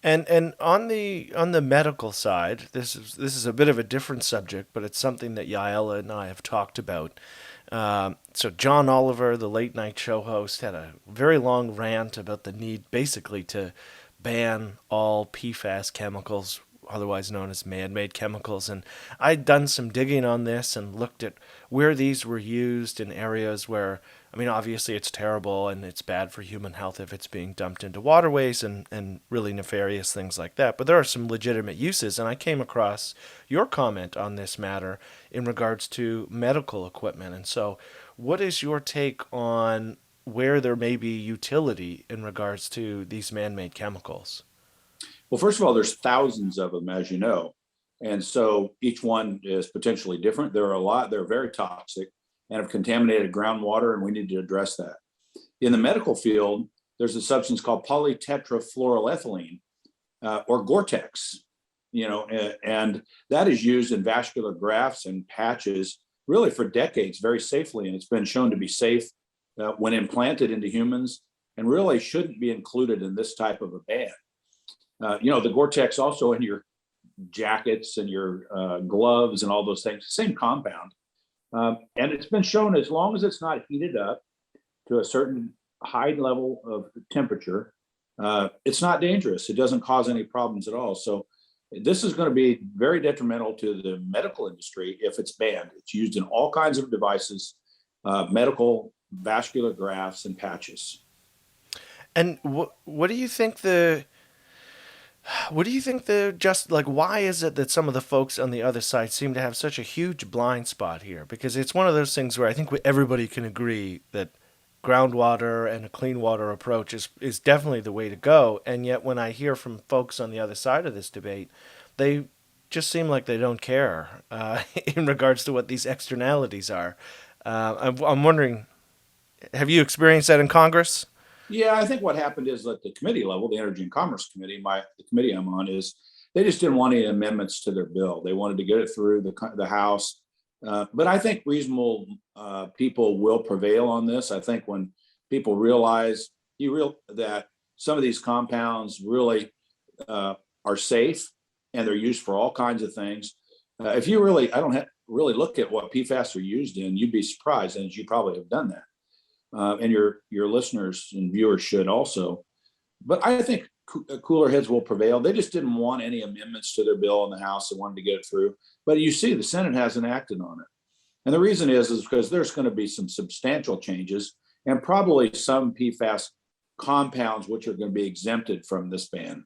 And on the medical side, this is a bit of a different subject, but it's something that Yaela and I have talked about. So John Oliver, the late night show host, had a very long rant about the need basically to ban all PFAS chemicals, otherwise known as man-made chemicals. And I'd done some digging on this and looked at where these were used in areas where, I mean, obviously it's terrible and it's bad for human health if it's being dumped into waterways and really nefarious things like that. But there are some legitimate uses, and I came across your comment on this matter in regards to medical equipment. And so, what is your take on where there may be utility in regards to these man made chemicals? Well, first of all, there's thousands of them, as you know. And so each one is potentially different. There are a lot, they're very toxic and have contaminated groundwater, and we need to address that. In the medical field, there's a substance called polytetrafluoroethylene, or Gore-Tex, and that is used in vascular grafts and patches really for decades very safely. And it's been shown to be safe when implanted into humans and really shouldn't be included in this type of a ban. The Gore-Tex also in your jackets and your gloves and all those things, same compound. And it's been shown as long as it's not heated up to a certain high level of temperature, it's not dangerous. It doesn't cause any problems at all. So this is going to be very detrimental to the medical industry if it's banned. It's used in all kinds of devices, medical, vascular grafts, and patches. And what do you think just like why is it that some of the folks on the other side seem to have such a huge blind spot here? Because it's one of those things where I think everybody can agree that groundwater and a clean water approach is definitely the way to go. And yet when I hear from folks on the other side of this debate, they just seem like they don't care in regards to what these externalities are. I'm wondering, have you experienced that in Congress? Yeah, I think what happened is at the committee level, the Energy and Commerce Committee, the committee I'm on, is they just didn't want any amendments to their bill. They wanted to get it through the House. But I think reasonable people will prevail on this. I think when people realize that some of these compounds really are safe and they're used for all kinds of things. If you really, I don't have really look at what PFAS are used in, you'd be surprised, and you probably have done that. And your listeners and viewers should also. But I think cooler heads will prevail. They just didn't want any amendments to their bill in the House. They wanted to get it through. But you see, the Senate hasn't acted on it. And the reason is because there's going to be some substantial changes and probably some PFAS compounds which are going to be exempted from this ban.